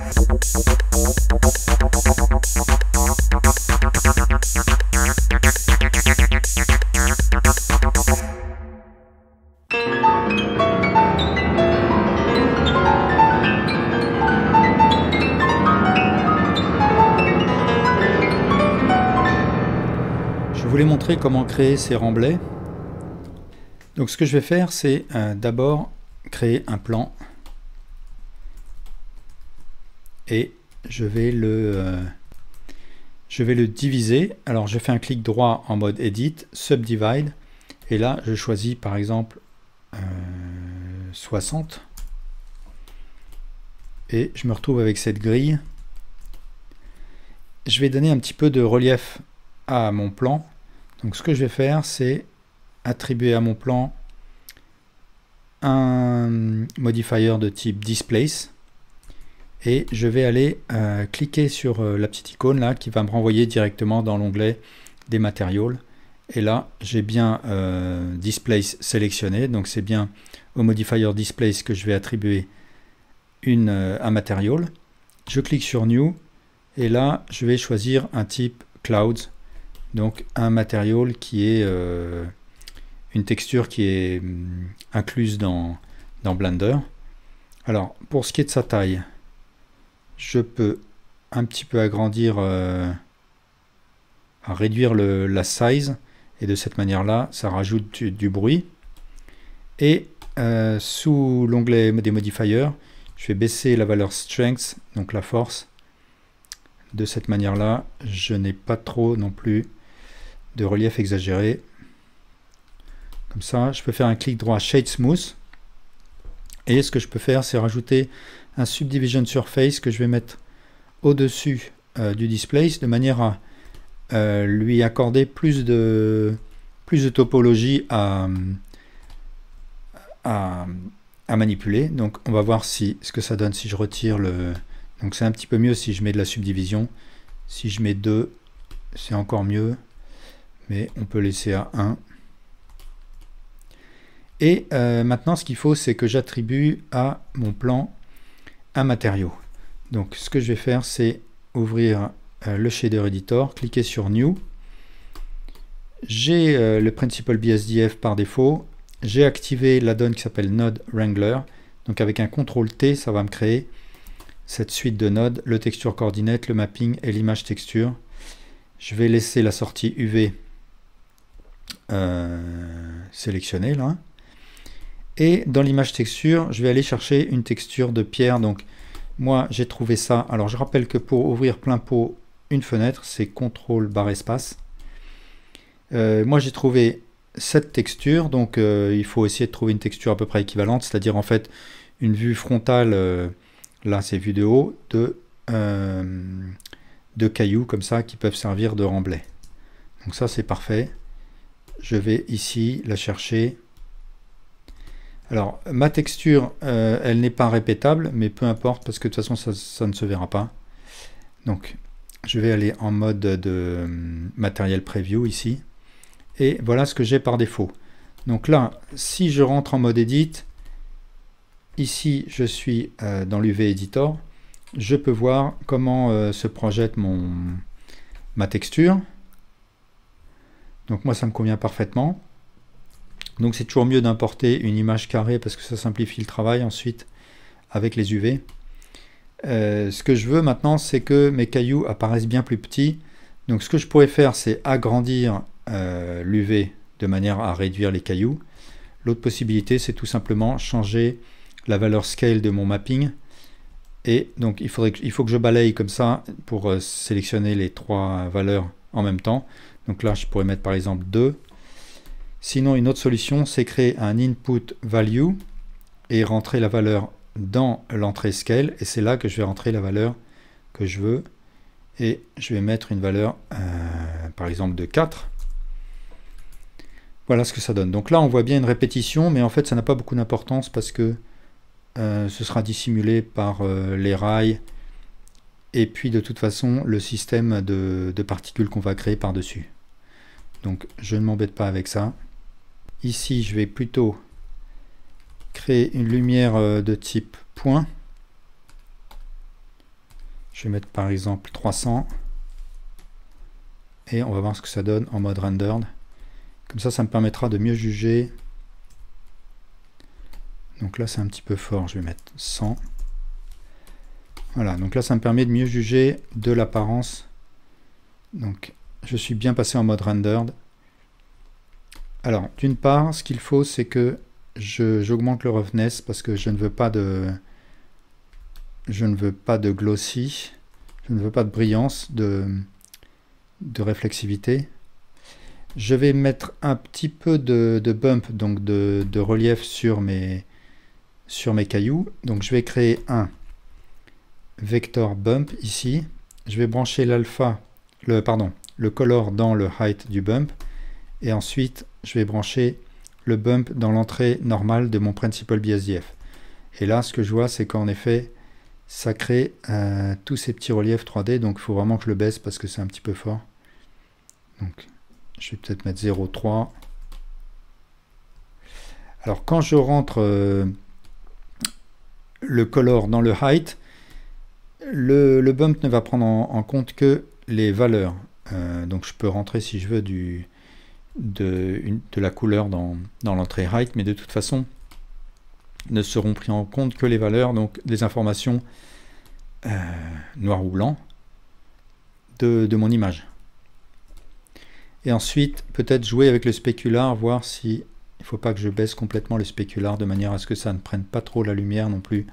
Je voulais montrer comment créer ces remblais. Donc ce que je vais faire, c'est d'abord créer un plan et je vais le diviser. Alors je fais un clic droit en mode Edit, Subdivide, et là je choisis par exemple 60 et je me retrouve avec cette grille. Je vais donner un petit peu de relief à mon plan. Donc ce que je vais faire, c'est attribuer à mon plan un modifier de type Displace et je vais aller cliquer sur la petite icône là qui va me renvoyer directement dans l'onglet des matériaux, et là j'ai bien Displace sélectionné, donc c'est bien au modifier Displace que je vais attribuer un matériau. Je clique sur New et là je vais choisir un type Clouds, donc un matériau qui est une texture qui est incluse dans Blender. Alors pour ce qui est de sa taille, je peux un petit peu agrandir, réduire la size, et de cette manière là ça rajoute du bruit. Et sous l'onglet des modifiers, je vais baisser la valeur strength, donc la force. De cette manière là je n'ai pas trop non plus de relief exagéré. Comme ça, je peux faire un clic droit Shade Smooth. Et ce que je peux faire, c'est rajouter un Subdivision Surface que je vais mettre au-dessus du Displace, de manière à lui accorder plus de topologie à manipuler. Donc on va voir ce que ça donne si je retire le... Donc c'est un petit peu mieux si je mets de la subdivision. Si je mets 2, c'est encore mieux. Mais on peut laisser à 1. Et maintenant, ce qu'il faut, c'est que j'attribue à mon plan un matériau. Donc, ce que je vais faire, c'est ouvrir le Shader Editor, cliquer sur New. J'ai le Principal BSDF par défaut. J'ai activé l'add-on qui s'appelle Node Wrangler. Donc, avec un CTRL-T, ça va me créer cette suite de nodes, le texture coordinate, le mapping et l'image texture. Je vais laisser la sortie UV sélectionnée là. Et dans l'image texture, je vais aller chercher une texture de pierre. Donc moi j'ai trouvé ça. Alors je rappelle que pour ouvrir plein pot une fenêtre, c'est CTRL barre espace. Moi j'ai trouvé cette texture, donc il faut essayer de trouver une texture à peu près équivalente, c'est-à-dire en fait une vue frontale, là c'est vue de haut, de cailloux comme ça qui peuvent servir de remblai. Donc ça c'est parfait. Je vais ici la chercher. Alors ma texture elle n'est pas répétable, mais peu importe parce que de toute façon ça ne se verra pas. Donc je vais aller en mode de matériel preview ici, et voilà ce que j'ai par défaut. Donc là, si je rentre en mode edit, ici je suis dans l'UV Editor, je peux voir comment se projette ma texture. Donc moi ça me convient parfaitement. Donc c'est toujours mieux d'importer une image carrée parce que ça simplifie le travail ensuite avec les UV. Ce que je veux maintenant, c'est que mes cailloux apparaissent bien plus petits. Donc ce que je pourrais faire, c'est agrandir l'UV de manière à réduire les cailloux. L'autre possibilité, c'est tout simplement changer la valeur scale de mon mapping. Et donc il faut que je balaye comme ça pour sélectionner les trois valeurs en même temps. Donc là, je pourrais mettre par exemple 2. Sinon, une autre solution, c'est créer un input value et rentrer la valeur dans l'entrée scale. Et c'est là que je vais rentrer la valeur que je veux. Et je vais mettre une valeur, par exemple, de 4. Voilà ce que ça donne. Donc là, on voit bien une répétition, mais en fait, ça n'a pas beaucoup d'importance parce que ce sera dissimulé par les rails. Et puis, de toute façon, le système de particules qu'on va créer par-dessus. Donc je ne m'embête pas avec ça. Ici je vais plutôt créer une lumière de type point. vais mettre par exemple 300. Et on va voir ce que ça donne en mode rendered. Comme ça me permettra de mieux juger. Donc là, c'est un petit peu fort. Je vais mettre 100. Voilà, donc là, ça me permet de mieux juger de l'apparence. Donc, je suis bien passé en mode rendered. Alors, d'une part, ce qu'il faut, c'est que j'augmente le roughness parce que je ne veux pas de glossy, je ne veux pas de brillance, de réflexivité. Je vais mettre un petit peu de bump, donc de relief sur mes cailloux. Donc je vais créer un vector bump ici. Je vais brancher le color dans le height du bump. Et ensuite, je vais brancher le bump dans l'entrée normale de mon principal BSDF. Et là, ce que je vois, c'est qu'en effet, ça crée tous ces petits reliefs 3D. Donc il faut vraiment que je le baisse parce que c'est un petit peu fort. Donc je vais peut-être mettre 0,3. Alors quand je rentre le color dans le height, le bump ne va prendre en compte que les valeurs. Donc je peux rentrer si je veux de la couleur dans l'entrée height, mais de toute façon ne seront pris en compte que les valeurs, donc des informations noir ou blanc de mon image. Et ensuite, peut-être jouer avec le spécular, voir si il ne faut pas que je baisse complètement le spécular de manière à ce que ça ne prenne pas trop la lumière non plus.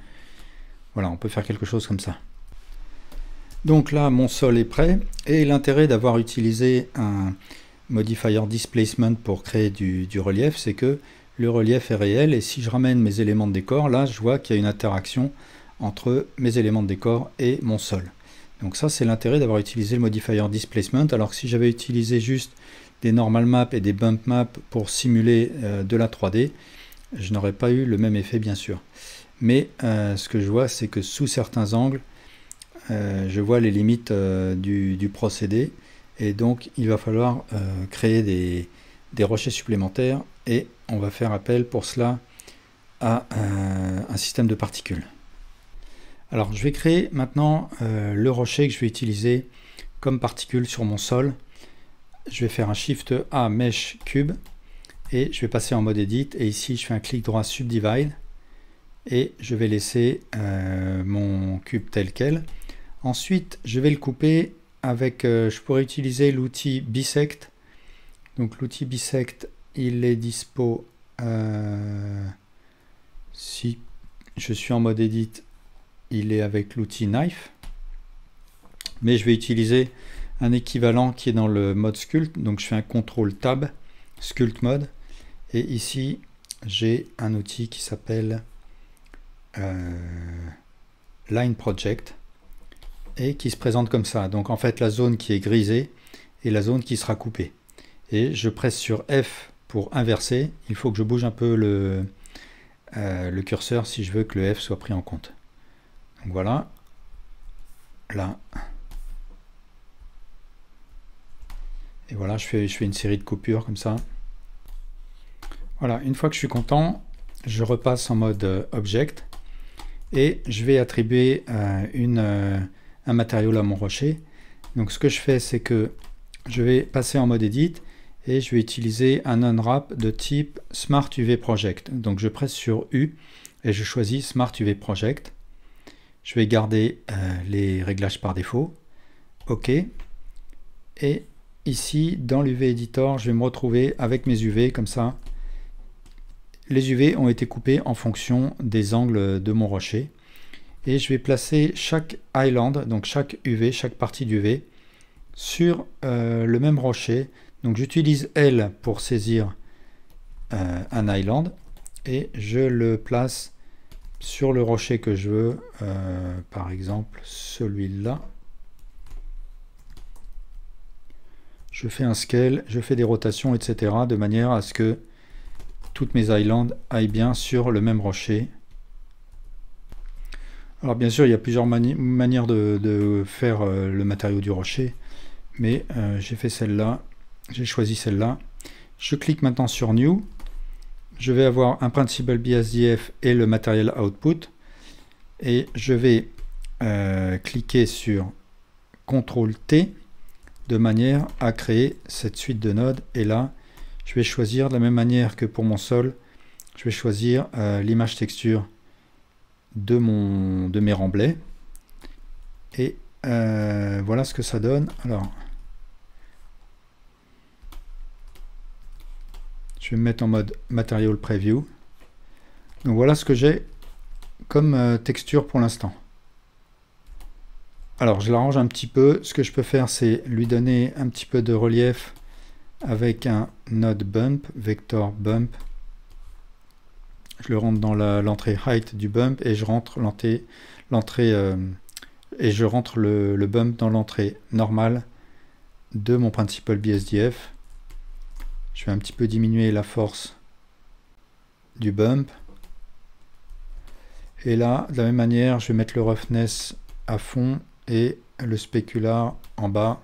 Voilà, on peut faire quelque chose comme ça. Donc là, mon sol est prêt. Et l'intérêt d'avoir utilisé un modifier displacement pour créer du relief, c'est que le relief est réel. Et si je ramène mes éléments de décor, là, je vois qu'il y a une interaction entre mes éléments de décor et mon sol. Donc ça, c'est l'intérêt d'avoir utilisé le modifier displacement, alors que si j'avais utilisé juste des normal maps et des bump maps pour simuler de la 3D, je n'aurais pas eu le même effet, bien sûr. Mais ce que je vois, c'est que sous certains angles, je vois les limites du procédé, et donc il va falloir créer des rochers supplémentaires, et on va faire appel pour cela à un système de particules. Alors je vais créer maintenant le rocher que je vais utiliser comme particule sur mon sol. Je vais faire un Shift A Mesh Cube et je vais passer en mode Edit, et ici je fais un clic droit Subdivide et je vais laisser mon cube tel quel. Ensuite je vais le couper avec, je pourrais utiliser l'outil Bisect. Donc l'outil Bisect, il est dispo si je suis en mode Edit. Il est avec l'outil Knife, mais je vais utiliser un équivalent qui est dans le mode Sculpt. Donc je fais un CTRL Tab, Sculpt Mode, et ici j'ai un outil qui s'appelle Line Project et qui se présente comme ça. Donc en fait la zone qui est grisée est la zone qui sera coupée. Et je presse sur F pour inverser. Il faut que je bouge un peu le curseur si je veux que le F soit pris en compte. Donc voilà, là, et voilà, je fais une série de coupures comme ça. Voilà, une fois que je suis content, je repasse en mode Object, et je vais attribuer un matériau à mon rocher. Donc ce que je fais, c'est que je vais passer en mode Edit, et je vais utiliser un unwrap de type Smart UV Project. Donc je presse sur U, et je choisis Smart UV Project. Je vais garder les réglages par défaut. OK. Et ici, dans l'UV Editor, je vais me retrouver avec mes UV comme ça. Les UV ont été coupés en fonction des angles de mon rocher. Et je vais placer chaque island, donc chaque UV, chaque partie d'UV, sur le même rocher. Donc j'utilise L pour saisir un island. Et je le place sur le rocher que je veux, par exemple celui-là. Je fais un scale, je fais des rotations, etc. de manière à ce que toutes mes islands aillent bien sur le même rocher. Alors bien sûr, il y a plusieurs manières de faire le matériau du rocher, mais j'ai fait celle-là, j'ai choisi celle-là. Je clique maintenant sur New. Je vais avoir un Principal BSDF et le matériel output, et je vais cliquer sur CTRL-T de manière à créer cette suite de nodes. Et là, je vais choisir de la même manière que pour mon sol, je vais choisir l'image texture de mes remblais. Et voilà ce que ça donne. Alors, je vais me mettre en mode Material Preview. Donc voilà ce que j'ai comme texture pour l'instant. Alors je l'arrange un petit peu. Ce que je peux faire, c'est lui donner un petit peu de relief avec un node bump, vector bump. Je le rentre dans l'entrée height du bump et je rentre le bump dans l'entrée normale de mon principal BSDF. Je vais un petit peu diminuer la force du bump. Et là, de la même manière, je vais mettre le roughness à fond et le specular en bas.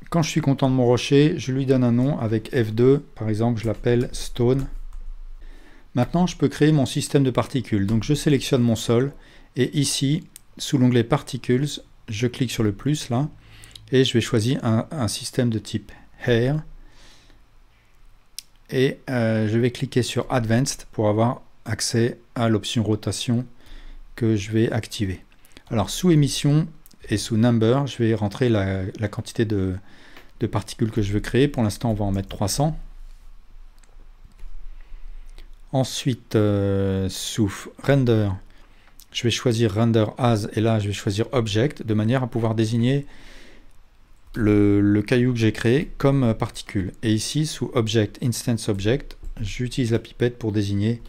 Quand je suis content de mon rocher, je lui donne un nom avec F2. Par exemple, je l'appelle Stone. Maintenant, je peux créer mon système de particules. Donc, je sélectionne mon sol. Et ici, sous l'onglet Particles, je clique sur le plus là. Et je vais choisir un système de type Air. Et je vais cliquer sur Advanced pour avoir accès à l'option rotation que je vais activer. Alors sous émission et sous number, je vais rentrer la quantité de particules que je veux créer. Pour l'instant, on va en mettre 300. Ensuite, sous render, je vais choisir render as et là je vais choisir object de manière à pouvoir désigner le caillou que j'ai créé comme particule. Et ici, sous Object, Instance Object, j'utilise la pipette pour désigner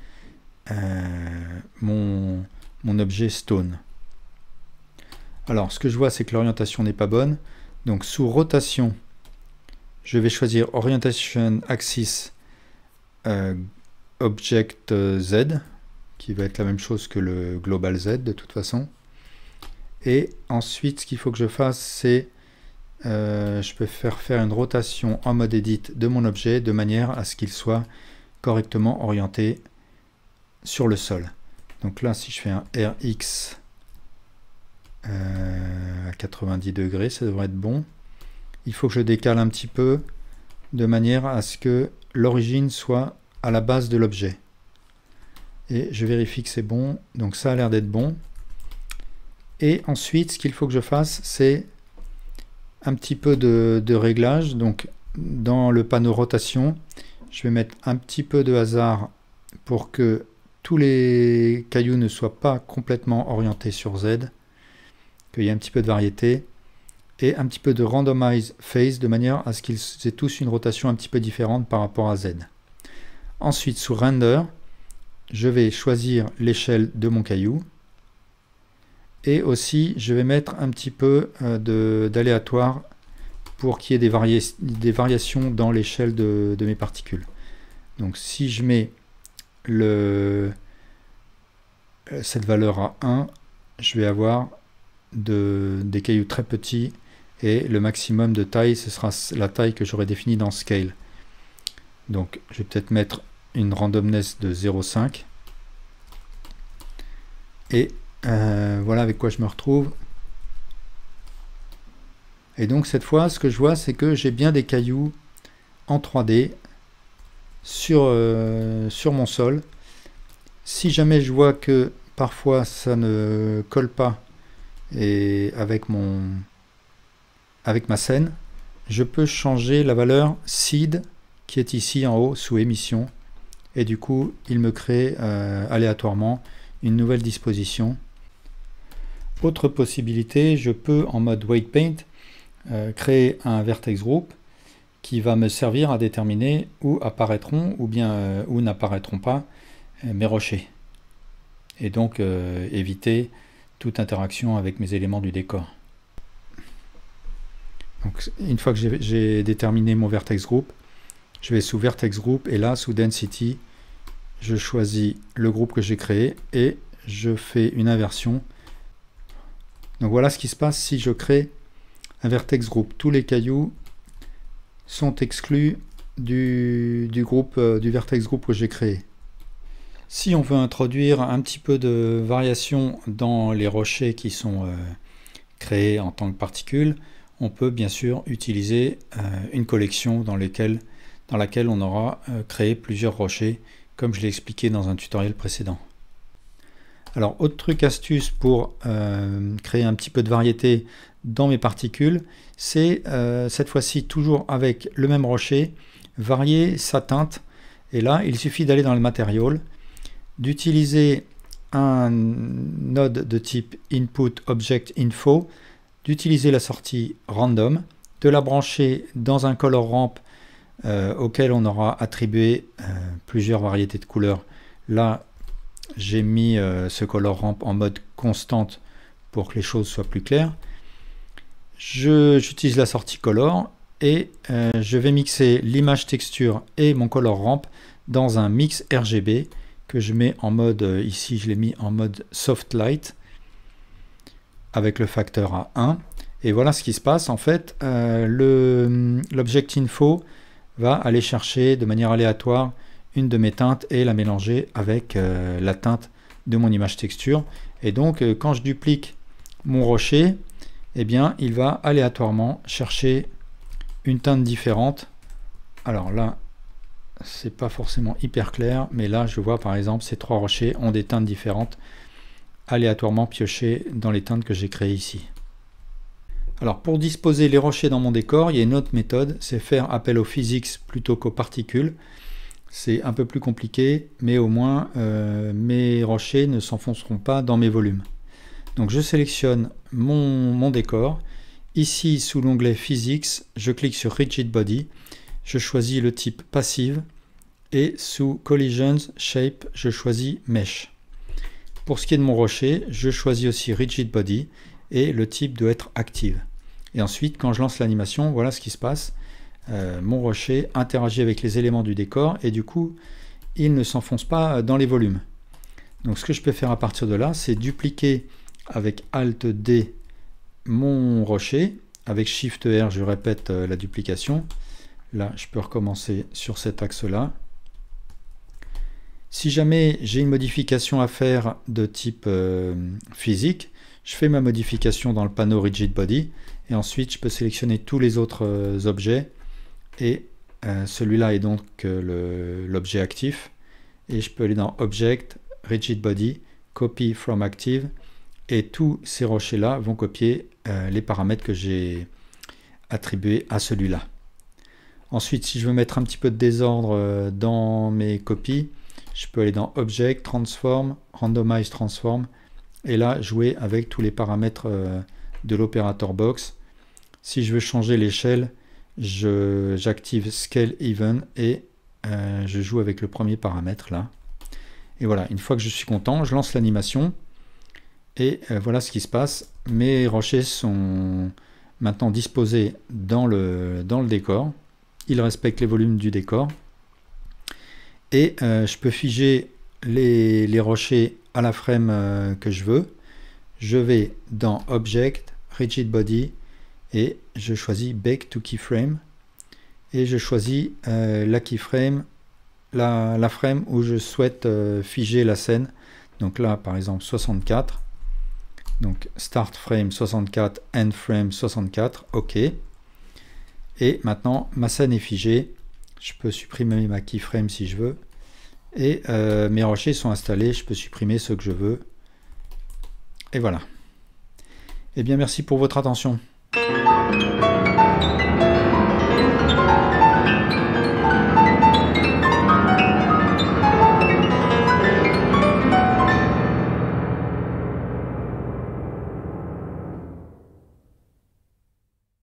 mon objet Stone. Alors, ce que je vois, c'est que l'orientation n'est pas bonne. Donc, sous Rotation, je vais choisir Orientation Axis Object Z, qui va être la même chose que le Global Z de toute façon. Et ensuite, ce qu'il faut que je fasse, c'est je peux faire une rotation en mode edit de mon objet de manière à ce qu'il soit correctement orienté sur le sol. Donc là, si je fais un RX à 90 degrés, ça devrait être bon. Il faut que je décale un petit peu de manière à ce que l'origine soit à la base de l'objet. Et je vérifie que c'est bon. Donc ça a l'air d'être bon. Et ensuite, ce qu'il faut que je fasse, c'est un petit peu de réglage. Donc dans le panneau rotation, je vais mettre un petit peu de hasard pour que tous les cailloux ne soient pas complètement orientés sur Z, qu'il y ait un petit peu de variété, et un petit peu de randomize phase de manière à ce qu'ils aient tous une rotation un petit peu différente par rapport à Z. Ensuite, sous render, je vais choisir l'échelle de mon caillou. Et aussi, je vais mettre un petit peu d'aléatoire pour qu'il y ait des variations dans l'échelle de mes particules. Donc si je mets cette valeur à 1, je vais avoir des cailloux très petits et le maximum de taille, ce sera la taille que j'aurais définie dans Scale. Donc je vais peut-être mettre une randomness de 0,5 et voilà avec quoi je me retrouve. Et donc cette fois, ce que je vois, c'est que j'ai bien des cailloux en 3D sur mon sol. Si jamais je vois que parfois ça ne colle pas et avec ma scène, je peux changer la valeur seed qui est ici en haut sous émission. Et du coup, il me crée aléatoirement une nouvelle disposition. Autre possibilité, je peux en mode weight paint créer un vertex group qui va me servir à déterminer où apparaîtront ou bien où n'apparaîtront pas mes rochers. Et donc éviter toute interaction avec mes éléments du décor. Donc, une fois que j'ai déterminé mon vertex group, je vais sous vertex group et là sous density, je choisis le groupe que j'ai créé et je fais une inversion. Donc voilà ce qui se passe si je crée un vertex group. Tous les cailloux sont exclus du vertex group que j'ai créé. Si on veut introduire un petit peu de variation dans les rochers qui sont créés en tant que particules, on peut bien sûr utiliser une collection dans laquelle on aura créé plusieurs rochers, comme je l'ai expliqué dans un tutoriel précédent. Alors, autre truc astuce pour créer un petit peu de variété dans mes particules, c'est cette fois-ci toujours avec le même rocher, varier sa teinte. Et là, il suffit d'aller dans le Material, d'utiliser un node de type Input Object Info, d'utiliser la sortie Random, de la brancher dans un color ramp auquel on aura attribué plusieurs variétés de couleurs. Là, j'ai mis ce color ramp en mode constante pour que les choses soient plus claires. J'utilise la sortie color et je vais mixer l'image texture et mon color ramp dans un mix RGB que je mets en mode, ici je l'ai mis en mode soft light avec le facteur à 1. Et voilà ce qui se passe. En fait, l'object info va aller chercher de manière aléatoire une de mes teintes et la mélanger avec la teinte de mon image texture. Et donc, quand je duplique mon rocher, eh bien, il va aléatoirement chercher une teinte différente. Alors là, c'est pas forcément hyper clair, mais là, je vois par exemple, ces trois rochers ont des teintes différentes, aléatoirement piochées dans les teintes que j'ai créées ici. Alors, pour disposer les rochers dans mon décor, il y a une autre méthode, c'est faire appel aux physics plutôt qu'aux particules. C'est un peu plus compliqué, mais au moins mes rochers ne s'enfonceront pas dans mes volumes. Donc je sélectionne mon décor. Ici, sous l'onglet Physics, je clique sur Rigid Body. Je choisis le type Passive. Et sous Collisions, Shape, je choisis Mesh. Pour ce qui est de mon rocher, je choisis aussi Rigid Body. Et le type doit être Active. Et ensuite, quand je lance l'animation, voilà ce qui se passe. Mon rocher interagit avec les éléments du décor et du coup il ne s'enfonce pas dans les volumes. Donc ce que je peux faire à partir de là, c'est dupliquer avec Alt D mon rocher, avec Shift R je répète la duplication. Là je peux recommencer sur cet axe là. Si jamais j'ai une modification à faire de type physique, je fais ma modification dans le panneau Rigid Body et ensuite je peux sélectionner tous les autres objets. Et celui-là est donc l'objet actif. Et je peux aller dans Object, Rigid Body, Copy from Active. Et tous ces rochers-là vont copier les paramètres que j'ai attribués à celui-là. Ensuite, si je veux mettre un petit peu de désordre dans mes copies, je peux aller dans Object, Transform, Randomize Transform. Et là, jouer avec tous les paramètres de l'opérateur box. Si je veux changer l'échelle, j'active Scale Even et je joue avec le premier paramètre là. Et voilà, une fois que je suis content, je lance l'animation et voilà ce qui se passe. Mes rochers sont maintenant disposés dans le décor. Ils respectent les volumes du décor. Et je peux figer les rochers à la frame que je veux. Je vais dans Object, Rigid Body, et je choisis Bake to Keyframe et je choisis la keyframe, la frame où je souhaite figer la scène. Donc là par exemple 64, donc Start Frame 64, End Frame 64, OK. Et maintenant ma scène est figée, je peux supprimer ma keyframe si je veux et mes rochers sont installés, je peux supprimer ceux que je veux et voilà. Et bien merci pour votre attention.